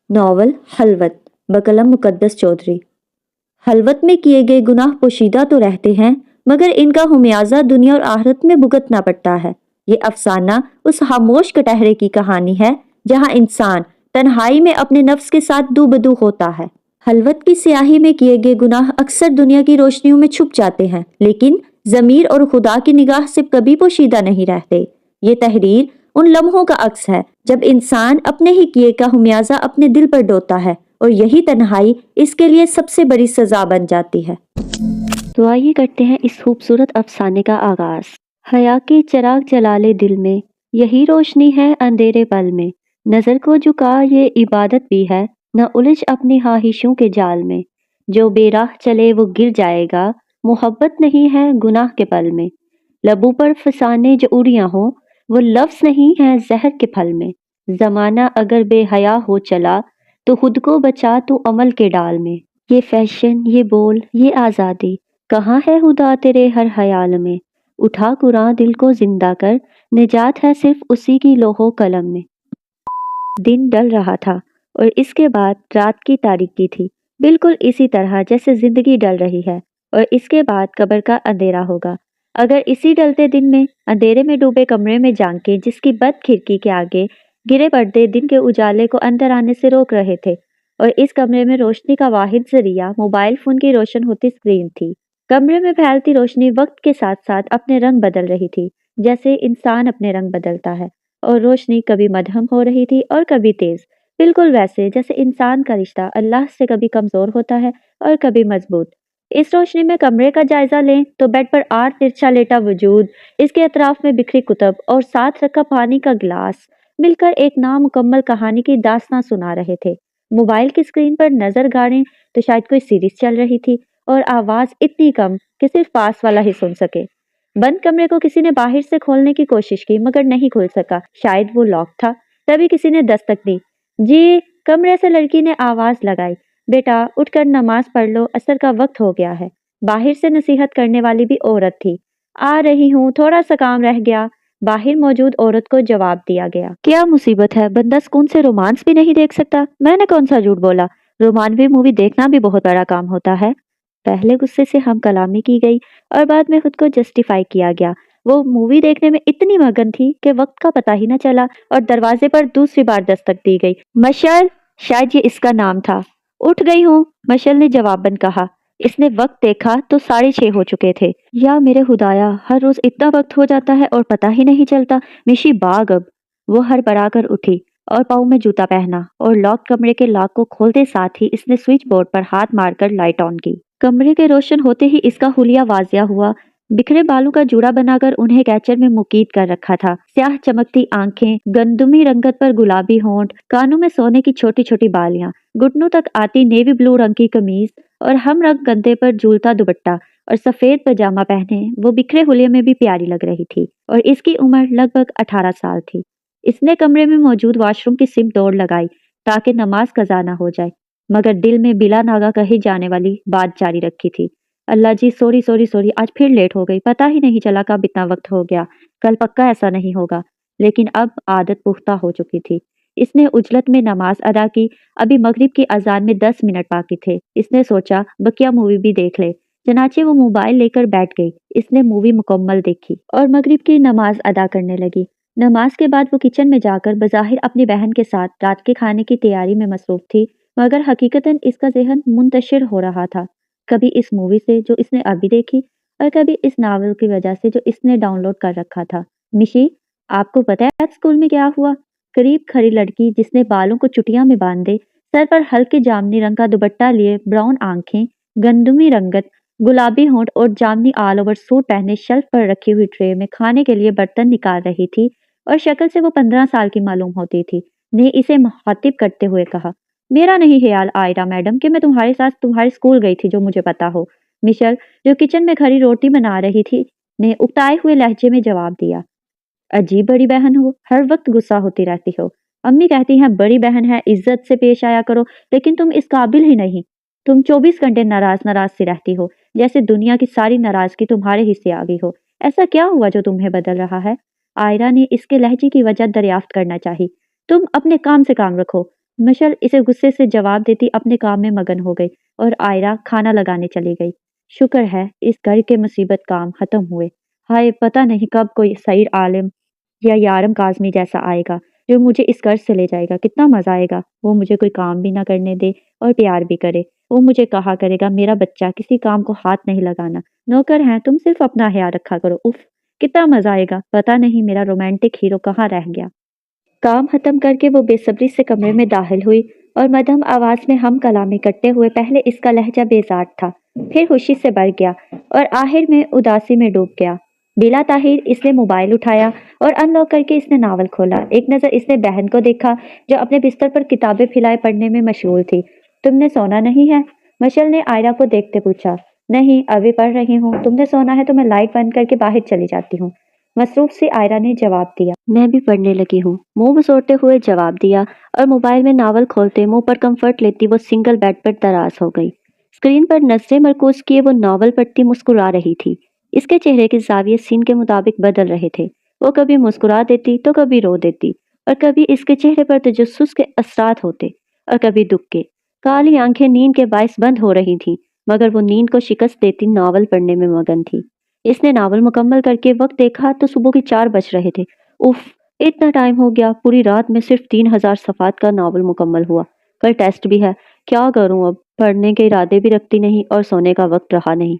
Novel خلوت بقلم مقدس چودھری۔ خلوت میں کیے گئے گناہ پوشیدہ تو رہتے ہیں مگر ان کا خمیازہ دنیا اور آخرت میں بھگتنا پڑتا ہے۔ یہ افسانہ اس خاموش کٹہرے کی کہانی ہے جہاں انسان تنہائی میں اپنے نفس کے ساتھ دو بدو ہوتا ہے۔ خلوت کی سیاہی میں کیے گئے گناہ اکثر دنیا کی روشنیوں میں چھپ جاتے ہیں لیکن ضمیر اور خدا کی نگاہ سے کبھی پوشیدہ نہیں رہتے۔ یہ تحریر ان لمحوں کا عکس ہے جب انسان اپنے ہی کیے کا خمیازہ اپنے دل پر ڈھوتا ہے اور یہی تنہائی اس کے لیے سب سے بڑی سزا بن جاتی ہے۔ تو آئیے کرتے ہیں اس خوبصورت افسانے کا آغاز۔ حیا کے چراغ جلا لے دل میں، یہی روشنی ہے اندھیرے پل میں۔ نظر کو جھکا یہ عبادت بھی ہے، نہ الجھ اپنی خواہشوں کے جال میں۔ جو بے راہ چلے وہ گر جائے گا، محبت نہیں ہے گناہ کے پل میں۔ لبوں پر فسانے جو اڑیاں ہوں، وہ لفظ نہیں ہے زہر کے پھل میں۔ زمانہ اگر بے حیا ہو چلا، تو خود کو بچا تو عمل کے ڈال میں۔ یہ فیشن، یہ بول، یہ آزادی، کہاں ہے خدا تیرے ہر خیال میں۔ اٹھا قرآن دل کو زندہ کر، نجات ہے صرف اسی کی لوح و قلم میں۔ دن ڈل رہا تھا اور اس کے بعد رات کی تاریکی تھی، بالکل اسی طرح جیسے زندگی ڈل رہی ہے اور اس کے بعد قبر کا اندھیرا ہوگا۔ اگر اسی ڈلتے دن میں اندھیرے میں ڈوبے کمرے میں جھانکے جس کی بند کھڑکی کے آگے گرے پردے دن کے اجالے کو اندر آنے سے روک رہے تھے اور اس کمرے میں روشنی کا واحد ذریعہ موبائل فون کی روشن ہوتی اسکرین تھی۔ کمرے میں پھیلتی روشنی وقت کے ساتھ ساتھ اپنے رنگ بدل رہی تھی جیسے انسان اپنے رنگ بدلتا ہے، اور روشنی کبھی مدھم ہو رہی تھی اور کبھی تیز، بالکل ویسے جیسے انسان کا رشتہ اللہ سے کبھی کمزور ہوتا ہے اور کبھی مضبوط۔ اس روشنی میں کمرے کا جائزہ لیں تو بیڈ پر آڑ ترچھا لیٹا وجود، اس کے اطراف میں بکھری کتب اور ساتھ رکھا پانی کا گلاس مل کر ایک نامکمل کہانی کی داستاں سنا رہے تھے۔ موبائل کی اسکرین پر نظر گاڑیں تو شاید کوئی سیریز چل رہی تھی اور آواز اتنی کم کہ صرف پاس والا ہی سن سکے۔ بند کمرے کو کسی نے باہر سے کھولنے کی کوشش کی مگر نہیں کھل سکا، شاید وہ لاک تھا۔ تبھی کسی نے دستک دی۔ جی، کمرے سے لڑکی نے آواز لگائی، بیٹا اٹھ کر نماز پڑھ لو، عصر کا وقت ہو گیا ہے۔ باہر سے نصیحت کرنے والی بھی عورت تھی۔ آ رہی ہوں، تھوڑا سا کام رہ گیا، باہر موجود عورت کو جواب دیا گیا۔ کیا مصیبت ہے، بندہ سکون سے رومانس بھی نہیں دیکھ سکتا؟ میں نے کون سا جھوٹ بولا، رومانوی مووی دیکھنا بھی بہت بڑا کام ہوتا ہے۔ پہلے غصے سے ہم کلامی کی گئی اور بعد میں خود کو جسٹیفائی کیا گیا۔ وہ مووی دیکھنے میں اتنی مگن تھی کہ وقت کا پتہ ہی نہ چلا اور دروازے پر دوسری بار دستک دی گئی۔ مشل، شاید یہ اس کا نام تھا۔ اٹھ گئی ہوں، مشل نے جواباً کہا۔ اس نے وقت دیکھا تو 6:30 ہو چکے تھے۔ یا میرے خدایا، ہر روز اتنا وقت ہو جاتا ہے اور پتہ ہی نہیں چلتا۔ مشی باغ اب۔ وہ ہڑبڑا کر اٹھی اور پاؤں میں جوتا پہنا اور لاک کمرے کے لاک کو کھولتے ساتھ ہی اس نے سوئچ بورڈ پر ہاتھ مار کر لائٹ آن کی۔ کمرے کے روشن ہوتے ہی اس کا حلیہ واضح ہوا۔ بکھرے بالوں کا جوڑا بنا کر انہیں کیچر میں مقید کر رکھا تھا، سیاہ چمکتی آنکھیں، گندمی رنگت پر گلابی ہونٹ، کانوں میں سونے کی چھوٹی چھوٹی بالیاں، گھٹنوں تک آتی نیوی بلو رنگ کی قمیض اور ہم رنگ گدے پر جھولتا دوپٹہ اور سفید پاجامہ پہنے وہ بکھرے حلیے میں بھی پیاری لگ رہی تھی، اور اس کی عمر لگ بھگ 18 سال تھی۔ اس نے کمرے میں موجود واش روم کی سمت دوڑ لگائی تاکہ نماز قضا نہ ہو جائے، مگر دل میں بلا ناگا کہی جانے والی بات جاری رکھی تھی۔ اللہ جی، سوری سوری سوری، آج پھر لیٹ ہو گئی، پتہ ہی نہیں چلا کب اتنا وقت ہو گیا، کل پکا ایسا نہیں ہوگا۔ لیکن اب عادت پختہ ہو چکی تھی۔ اس نے عجلت میں نماز ادا کی، ابھی مغرب کی اذان میں 10 منٹ باقی تھے۔ اس نے سوچا بقیہ مووی بھی دیکھ لے، چنانچہ وہ موبائل لے کر بیٹھ گئی۔ اس نے مووی مکمل دیکھی اور مغرب کی نماز ادا کرنے لگی۔ نماز کے بعد وہ کچن میں جا کر بظاہر اپنی بہن کے ساتھ رات کے کھانے کی تیاری میں مصروف تھی، مگر حقیقتاً اس کا ذہن منتشر ہو رہا تھا، کبھی اس مووی سے جو اس نے ابھی دیکھی اور کبھی اس ناول کی وجہ سے جو اس نے ڈاؤن لوڈ کر رکھا تھا۔ مشی، آپ کو پتہ ہے اسکول میں کیا ہوا؟ قریب کھڑی لڑکی جس نے بالوں کو چٹیاں میں باندھے، سر پر ہلکے جامنی رنگ کا دوپٹہ لیے، براؤن آنکھیں، گندمی رنگت، گلابی ہونٹ اور جامنی آل اوور سوٹ پہنے شیلف پر رکھی ہوئی ٹرے میں کھانے کے لیے برتن نکال رہی تھی اور شکل سے وہ 15 سال کی معلوم ہوتی تھی، نے اسے مخاطب کرتے ہوئے کہا، میرا نہیں خیال آئرہ میڈم کہ میں تمہارے ساتھ تمہارے اسکول گئی تھی جو مجھے پتا ہو۔ مشل، جو کچن میں کھڑی روٹی بنا رہی تھی، نے اکتائے ہوئے لہجے میں جواب دیا۔ عجیب بڑی بہن ہو، ہر وقت غصہ ہوتی رہتی ہو۔ امی کہتی ہیں بڑی بہن ہے، عزت سے پیش آیا کرو، لیکن تم اس قابل ہی نہیں۔ تم 24 گھنٹے ناراض ناراض سی رہتی ہو، جیسے دنیا کی ساری ناراضگی تمہارے حصے آ گئی ہو۔ ایسا کیا ہوا جو تمہیں بدل رہا ہے؟ آئرہ نے اس کے لہجے کی وجہ دریافت کرنا چاہی۔ تم اپنے کام سے کام رکھو، مشل اسے غصے سے جواب دیتی اپنے کام میں مگن ہو گئی اور آئرہ کھانا لگانے چلی گئی۔ شکر ہے اس گھر کے مصیبت کام ختم ہوئے۔ ہائے پتہ نہیں کب کوئی سعید عالم یا یارم کاظمی جیسا آئے گا جو مجھے اس گھر سے لے جائے گا، کتنا مزہ آئے گا۔ وہ مجھے کوئی کام بھی نہ کرنے دے اور پیار بھی کرے۔ وہ مجھے کہا کرے گا میرا بچہ کسی کام کو ہاتھ نہیں لگانا، نوکر ہیں تم، صرف اپنا خیال رکھا کرو۔ اف کتنا مزہ آئے گا، پتہ نہیں میرا رومانٹک ہیرو کہاں رہ گیا۔ کام ختم کر کے وہ بے صبری سے کمرے میں داخل ہوئی اور مدھم آواز میں ہم کلامی کرتے ہوئے، پہلے اس کا لہجہ بیزار تھا، پھر خوشی سے بھر گیا اور آخر میں اداسی میں ڈوب گیا۔ بلا تاخیر اس نے موبائل اٹھایا اور ان لاک کر کے اس نے ناول کھولا۔ ایک نظر اس نے بہن کو دیکھا جو اپنے بستر پر کتابیں پھیلائے پڑھنے میں مشغول تھی۔ تم نے سونا نہیں ہے؟ مشل نے آئرہ کو دیکھتے پوچھا۔ نہیں ابھی پڑھ رہی ہوں، تم نے سونا ہے تو میں لائٹ بند کر کے باہر چلی جاتی ہوں، مصروف سی آئرہ نے جواب دیا۔ میں بھی پڑھنے لگی ہوں، منہ بسوڑتے ہوئے جواب دیا اور موبائل میں ناول کھولتے منہ پر کمفرٹ لیتی وہ سنگل بیڈ پر دراز ہو گئی۔ اسکرین پر نظریں مرکوز کیے وہ ناول پڑھتی مسکرا رہی تھی۔ اس کے چہرے کے زاویے سین کے مطابق بدل رہے تھے، وہ کبھی مسکرا دیتی تو کبھی رو دیتی، اور کبھی اس کے چہرے پر تجسس کے اثرات ہوتے اور کبھی دکھ کے۔ کالی آنکھیں نیند کے باعث بند ہو رہی تھیں، مگر وہ نیند کو شکست دیتی ناول پڑھنے میں مگن تھی۔ اس نے ناول مکمل کر کے وقت دیکھا تو صبح کے 4 بج رہے تھے۔ اف اتنا ٹائم ہو گیا، پوری رات میں صرف 3000 صفحات کا ناول مکمل ہوا۔ کل ٹیسٹ بھی ہے، کیا کروں اب، پڑھنے کے ارادے بھی رکھتی نہیں اور سونے کا وقت رہا نہیں۔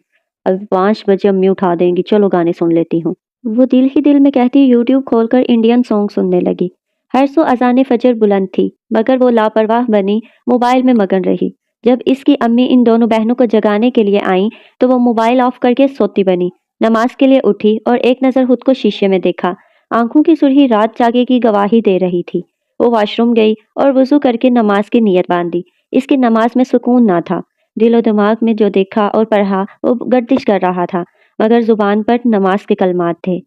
اب 5 بجے امی اٹھا دیں گی، چلو گانے سن لیتی ہوں۔ وہ دل ہی دل میں کہتی یوٹیوب کھول کر انڈین سانگ سننے لگی۔ ہر سو اذان فجر بلند تھی، مگر وہ لاپرواہ بنی موبائل میں مگن رہی۔ جب اس کی امی ان دونوں بہنوں کو جگانے کے لیے آئیں تو وہ موبائل آف کر کے سوتی بنی۔ نماز کے لیے اٹھی اور ایک نظر خود کو شیشے میں دیکھا۔ آنکھوں کی سرخی رات جاگے کی گواہی دے رہی تھی۔ وہ واش روم گئی اور وضو کر کے نماز کی نیت باندھی۔ اس کی نماز میں سکون نہ تھا، دل و دماغ میں جو دیکھا اور پڑھا وہ گردش کر رہا تھا، مگر زبان پر نماز کے کلمات تھے۔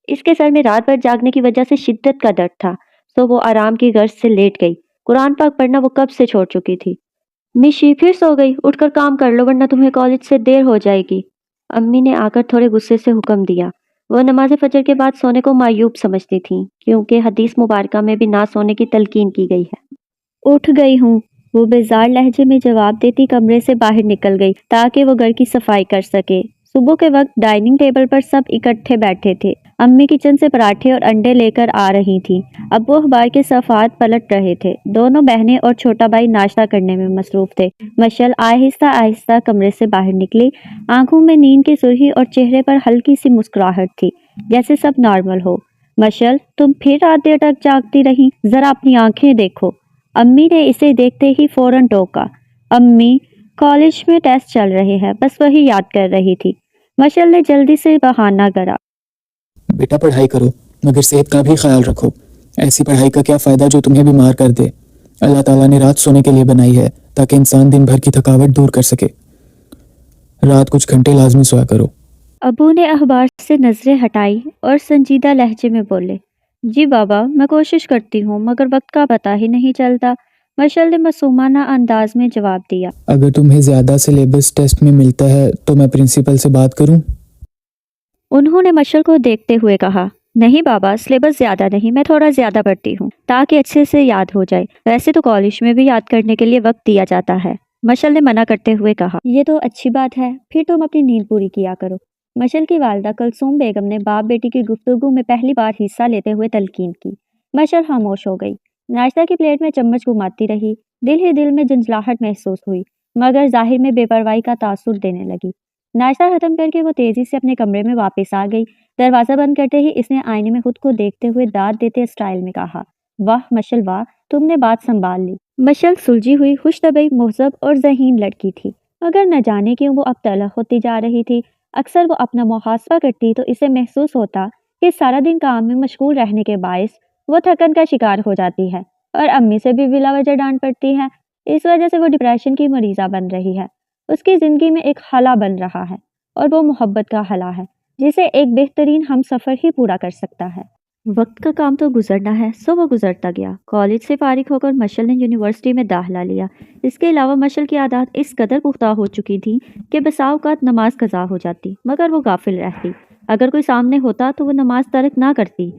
اس کے سر میں رات بھر جاگنے کی وجہ سے شدت کا درد تھا، تو وہ آرام کی غرض سے لیٹ گئی۔ قرآن پاک پڑھنا وہ کب سے چھوڑ چکی تھی۔ مشی پھر سو گئی، اٹھ کر کام کر لو ورنہ تمہیں کالج سے دیر ہو جائے گی، امی نے آ کر تھوڑے غصے سے حکم دیا۔ وہ نماز فجر کے بعد سونے کو معیوب سمجھتی تھیں، کیونکہ حدیث مبارکہ میں بھی نہ سونے کی تلقین کی گئی ہے۔ اٹھ گئی ہوں، وہ بیزار لہجے میں جواب دیتی کمرے سے باہر نکل گئی تاکہ وہ گھر کی صفائی کر سکے۔ صبح کے وقت ڈائننگ ٹیبل پر سب اکٹھے بیٹھے تھے۔ امی کچن سے پراٹھے اور انڈے لے کر آ رہی تھیں، ابو اخبار کے صفحات پلٹ رہے تھے۔ دونوں بہنیں اور چھوٹا بھائی ناشتہ کرنے میں مصروف تھے۔ مشل آہستہ آہستہ کمرے سے باہر نکلی، آنکھوں میں نیند کی سرخی اور چہرے پر ہلکی سی مسکراہٹ تھی، جیسے سب نارمل ہو۔ مشل تم پھر رات دیر تک جاگتی رہی، ذرا اپنی آنکھیں دیکھو، امی نے اسے دیکھتے ہی فوراً ٹوکا۔ امی کالج میں ٹیسٹ چل رہے ہیں، بس وہی یاد کر رہی تھی۔ مشل نے جلدی سے بہانہ کرا۔ بیٹا پڑھائی کرو مگر صحت کا بھی خیال رکھو، ایسی پڑھائی کا کیا فائدہ جو تمہیں بیمار کر دے۔ اللہ تعالیٰ نے رات سونے کے لیے بنائی ہے تاکہ انسان دن بھر کی تھکاوٹ دور کر سکے۔ رات کچھ گھنٹے لازمی سویا کرو۔ ابو نے اخبار سے نظریں ہٹائی اور سنجیدہ لہجے میں بولے، جی بابا میں کوشش کرتی ہوں مگر وقت کا پتہ ہی نہیں چلتا، مشل نے معصومانہ انداز میں جواب دیا۔ اگر تمہیں زیادہ سلیبس ٹیسٹ میں ملتا ہے تو میں پرنسپل سے بات کروں؟ انہوں نے مشل کو دیکھتے ہوئے کہا، نہیں بابا سلیبس زیادہ نہیں، میں تھوڑا زیادہ پڑھتی ہوں تاکہ اچھے سے یاد ہو جائے، ویسے تو کالج میں بھی یاد کرنے کے لیے وقت دیا جاتا ہے۔ مشل نے منع کرتے ہوئے کہا، یہ تو اچھی بات ہے، پھر تم اپنی نیند پوری کیا کرو۔ مشل کی والدہ کلثوم بیگم نے باپ بیٹی کی گفتگو میں پہلی بار حصہ لیتے ہوئے تلقین کی۔ مشل خاموش ہو گئی، ناشتہ کی پلیٹ میں چمچ گھماتی رہی، دل ہی دل میں جھنجھلاہٹ محسوس ہوئی، مگر ظاہر میں بے پرواہی کا تاثر دینے لگی۔ ناشتہ ختم کر کے وہ تیزی سے اپنے کمرے میں واپس آ گئی۔ دروازہ بند کرتے ہی اس نے آئینے میں خود کو دیکھتے ہوئے داد دیتے اسٹائل میں کہا، واہ مشل واہ، تم نے بات سنبھال لی۔ مشل سلجھی ہوئی، خوش طبعی، مہذب اور ذہین لڑکی تھی، مگر نہ جانے کیوں وہ اب تلخ ہوتی جا رہی تھی۔ اکثر وہ اپنا محاسبہ کرتی تو اسے محسوس ہوتا کہ سارا دن کام میں مشغول رہنے کے باعث وہ تھکن کا شکار ہو جاتی ہے اور امی سے بھی بلا وجہ ڈانٹ پڑتی ہے۔ اس وجہ سے وہ ڈپریشن کی مریضہ بن رہی ہے۔ اس کی زندگی میں ایک خلا بن رہا ہے اور وہ محبت کا خلا ہے جسے ایک بہترین ہم سفر ہی پورا کر سکتا ہے۔ وقت کا کام تو گزرنا ہے، سو وہ گزرتا گیا۔ کالج سے فارغ ہو کر مشل نے یونیورسٹی میں داخلہ لیا۔ اس کے علاوہ مشل کی عادات اس قدر پختہ ہو چکی تھیں کہ بسا اوقات نماز قضا ہو جاتی، مگر وہ غافل رہتی۔ اگر کوئی سامنے ہوتا تو وہ نماز ترک نہ کرتی۔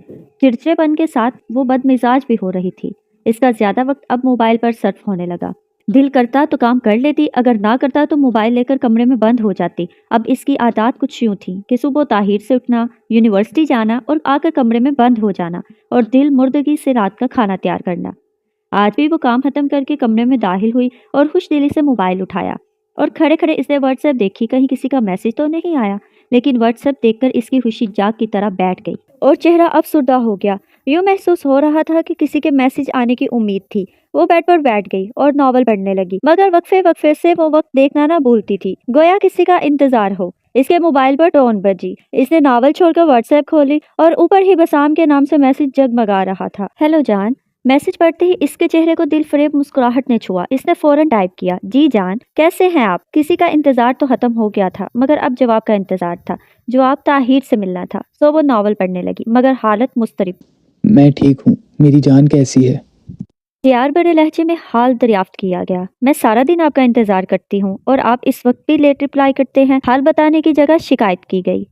چڑچڑے پن کے ساتھ وہ بد مزاج بھی ہو رہی تھی۔ اس کا زیادہ وقت اب موبائل پر صرف ہونے لگا۔ دل کرتا تو کام کر لیتی، اگر نہ کرتا تو موبائل لے کر کمرے میں بند ہو جاتی۔ اب اس کی عادات کچھ یوں تھیں کہ صبح طاہر سے اٹھنا، یونیورسٹی جانا اور آ کر کمرے میں بند ہو جانا اور دل مردگی سے رات کا کھانا تیار کرنا۔ آج بھی وہ کام ختم کر کے کمرے میں داخل ہوئی اور خوش دلی سے موبائل اٹھایا اور کھڑے کھڑے اس نے واٹس ایپ دیکھی، کہیں کسی کا میسج تو نہیں آیا، لیکن واٹس ایپ دیکھ کر اس کی خوشی جاگ کی طرح بیٹھ گئی اور چہرہ افسردہ ہو گیا۔ یوں محسوس ہو رہا تھا کہ کسی کے میسج آنے کی امید تھی۔ وہ بیڈ پر بیٹھ گئی اور ناول پڑھنے لگی، مگر وقفے وقفے سے وہ وقت دیکھنا نہ بھولتی تھی، گویا کسی کا انتظار ہو۔ اس کے موبائل پر ٹون بجی، اس نے ناول چھوڑ کر واٹس ایپ کھولی اور اوپر ہی بسام کے نام سے میسج جگمگا رہا تھا۔ ہیلو جان۔ میسج پڑھتے ہی اس کے چہرے کو دل فریب مسکراہٹ نے چھوا۔ اس نے فوراً ٹائپ کیا، جی جان، کیسے ہیں آپ؟ کسی کا انتظار تو ختم ہو گیا تھا، مگر اب جواب کا انتظار تھا۔ جواب طاہر سے ملنا تھا، سو وہ ناول پڑھنے لگی، مگر حالت مضطرب۔ میں ٹھیک ہوں، میری جان کیسی ہے؟ پیار بھرے لہجے میں حال دریافت کیا گیا۔ میں سارا دن آپ کا انتظار کرتی ہوں اور آپ اس وقت بھی لیٹ رپلائی کرتے ہیں۔ حال بتانے کی جگہ شکایت کی گئی۔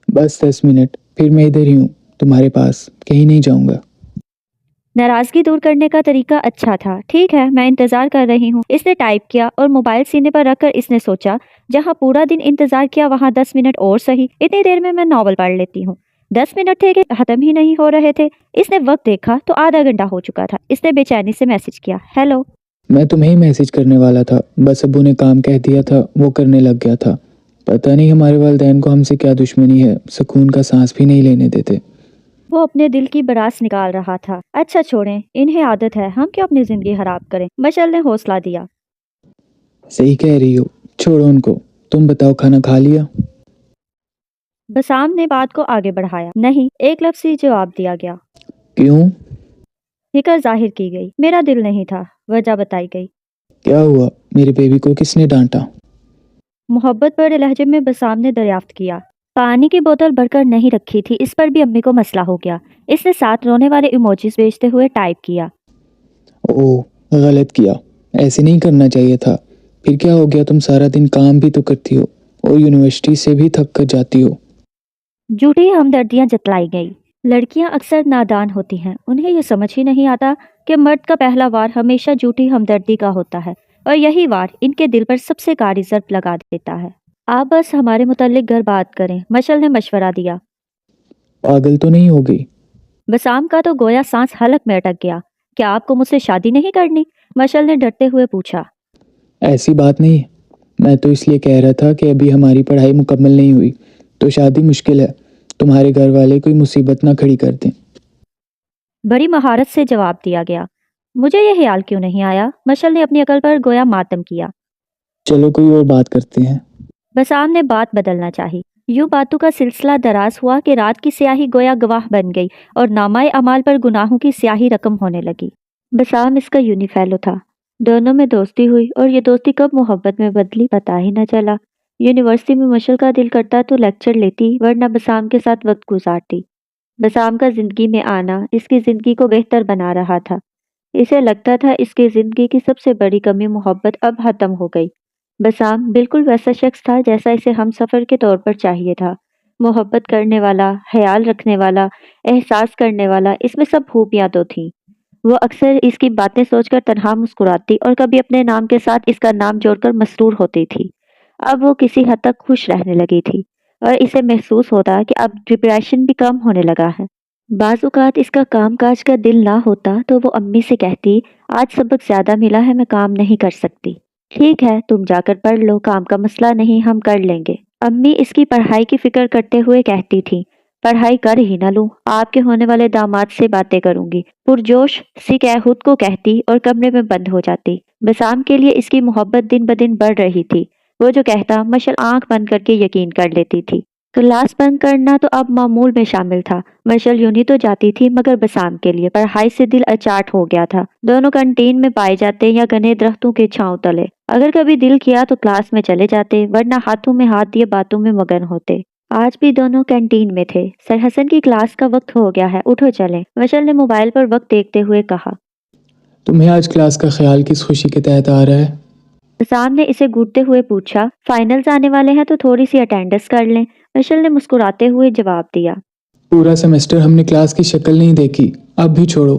بس 10 منٹ، پھر میں ادھر ہی ہوں، تمہارے پاس، کہیں نہیں جاؤں گا۔ ناراضگی دور کرنے کا طریقہ اچھا تھا۔ ٹھیک ہے، میں انتظار کر رہی ہوں، اس نے ٹائپ کیا اور موبائل سینے پر رکھ کر اس نے سوچا، جہاں پورا دن انتظار کیا وہاں 10 منٹ اور صحیح، اتنی دیر میں ناول پڑھ لیتی ہوں۔ 10 منٹ تھے کہ ختم ہی نہیں ہو رہے تھے۔ اس نے وقت دیکھا تو آدھا گھنٹہ ہو چکا تھا۔ اس نے بے چینی سے میسج کیا، ہیلو۔ میں تمہیں ہی میسج کرنے والا تھا، بس ابو نے کام کہہ دیا تھا، وہ کرنے لگ گیا تھا۔ پتہ نہیں ہمارے والدین کو ہم سے کیا دشمنی ہے، سکون کا سانس بھی نہیں لینے دیتے۔ وہ اپنے دل کی بڑاس نکال رہا تھا۔ اچھا چھوڑیں، انہیں عادت ہے، ہم کیوں اپنی زندگی خراب کریں؟ مشعل نے حوصلہ دیا۔ صحیح کہہ رہی ہو، چھوڑو ان کو۔ تم بتاؤ، کھانا کھا لیا؟ بسام نے بات کو آگے بڑھایا، نہیں، ایک لفظ ہی جواب دیا گیا۔ کیوں؟ فکر ظاہر کی گئی، میرا دل نہیں تھا، وجہ بتائی گئی۔ کیا ہوا؟ میرے بیبی کو کس نے ڈانٹا؟ محبت بھرے لہجے میں بسام نے دریافت کیا۔ پانی کی بوتل بھر کر نہیں رکھی تھی، اس پر بھی امی کو مسئلہ ہو گیا۔ اس نے ساتھ رونے والے ایموجیز بھیجتے ہوئے ٹائپ کیا، اوہ، غلط کیا، ایسے نہیں کرنا چاہیے تھا۔ پھر کیا ہو گیا؟ تم سارا دن کام بھی تو کرتی ہو اور یونیورسٹی سے بھی تھک کر جاتی ہو۔ جھوٹی ہمدردیاں جتلائی گئی۔ لڑکیاں اکثر نادان ہوتی ہیں، انہیں یہ سمجھ ہی نہیں آتا کہ مرد کا پہلا وار ہمیشہ جھوٹی ہمدردی کا ہوتا ہے اور یہی وار ان کے دل پر سب سے کاری ضرب لگا دیتا ہے۔ آپ بس ہمارے متعلق گھر بات کریں، مشعل نے مشورہ دیا۔ پاگل تو نہیں ہو گئی؟ بسام کا تو گویا سانس حلق میں اٹک گیا۔ کیا آپ کو مجھ سے شادی نہیں کرنی؟ مشعل نے ڈرتے ہوئے پوچھا۔ ایسی بات نہیں ہے، میں تو اس لیے کہہ رہا تھا کہ ابھی ہماری پڑھائی مکمل نہیں ہوئی تو شادی مشکل ہے، تمہارے گھر والے کوئی مصیبت نہ کھڑی کر دیں۔ بڑی مہارت سے جواب دیا گیا۔ مجھے یہ خیال کیوں نہیں آیا؟ مشعل نے اپنی عقل پر گویا ماتم کیا۔ چلو کوئی اور بات کرتے ہیں۔ بسام نے بات بدلنا چاہی۔ یوں باتوں کا سلسلہ دراز ہوا کہ رات کی سیاہی گویا گواہ بن گئی اور نامہ اعمال پر گناہوں کی سیاہی رقم ہونے لگی۔ بسام اس کا یونی فیلو تھا۔ دونوں میں دوستی ہوئی اور یہ دوستی کب محبت میں بدلی پتہ ہی نہ چلا۔ یونیورسٹی میں مشعل کا دل کرتا تو لیکچر لیتی، ورنہ بسام کے ساتھ وقت گزارتی۔ بسام کا زندگی میں آنا اس کی زندگی کو بہتر بنا رہا تھا۔ اسے لگتا تھا اس کی زندگی کی سب سے بڑی کمی محبت اب ختم ہو گئی۔ بسام بالکل ویسا شخص تھا جیسا اسے ہم سفر کے طور پر چاہیے تھا، محبت کرنے والا، خیال رکھنے والا، احساس کرنے والا، اس میں سب خوبیاں تو تھیں۔ وہ اکثر اس کی باتیں سوچ کر تنہا مسکراتی اور کبھی اپنے نام کے ساتھ اس کا نام جوڑ کر مسرور ہوتی تھی۔ اب وہ کسی حد تک خوش رہنے لگی تھی اور اسے محسوس ہوتا کہ اب ڈپریشن بھی کم ہونے لگا ہے۔ بعض اوقات اس کا کام کاج کا دل نہ ہوتا تو وہ امی سے کہتی، آج سبق زیادہ ملا ہے، میں کام نہیں کر سکتی۔ ٹھیک ہے، تم جا کر پڑھ لو، کام کا مسئلہ نہیں، ہم کر لیں گے۔ امی اس کی پڑھائی کی فکر کرتے ہوئے کہتی تھی، پڑھائی کر ہی نہ لوں، آپ کے ہونے والے داماد سے باتیں کروں گی۔ پرجوش سی خود کو کہتی اور کمرے میں بند ہو جاتی۔ بسام کے لیے اس کی محبت دن بدن بڑھ رہی تھی۔ وہ جو کہتا مشعل آنکھ بند کر کے یقین کر لیتی تھی۔ کلاس بند کرنا تو اب معمول میں شامل تھا۔ مشعل یونی تو جاتی تھی مگر بسام کے لیے پڑھائی سے دل اچاٹ ہو گیا تھا۔ دونوں کنٹین میں پائے جاتے یا گھنے درختوں کے چھاؤں تلے۔ اگر کبھی دل کیا تو کلاس میں چلے جاتے، ورنہ ہاتھوں میں ہاتھ دیے باتوں میں مگن ہوتے۔ آج بھی دونوں کینٹین میں تھے۔ سر حسن کی کلاس کا وقت ہو گیا ہے، اٹھو چلیں، مشعل نے موبائل پر وقت دیکھتے ہوئے کہا۔ تمہیں آج کلاس کا خیال کس خوشی کے تحت آ رہا ہے؟ بسام نے اسے گھٹتے ہوئے پوچھا، فائنلز آنے والے ہیں تو تھوڑی سی اٹینڈنس کر لیں، مشعل نے مسکراتے ہوئے جواب دیا۔ پورا سیمسٹر ہم نے کلاس کی شکل نہیں دیکھی، اب بھی چھوڑو،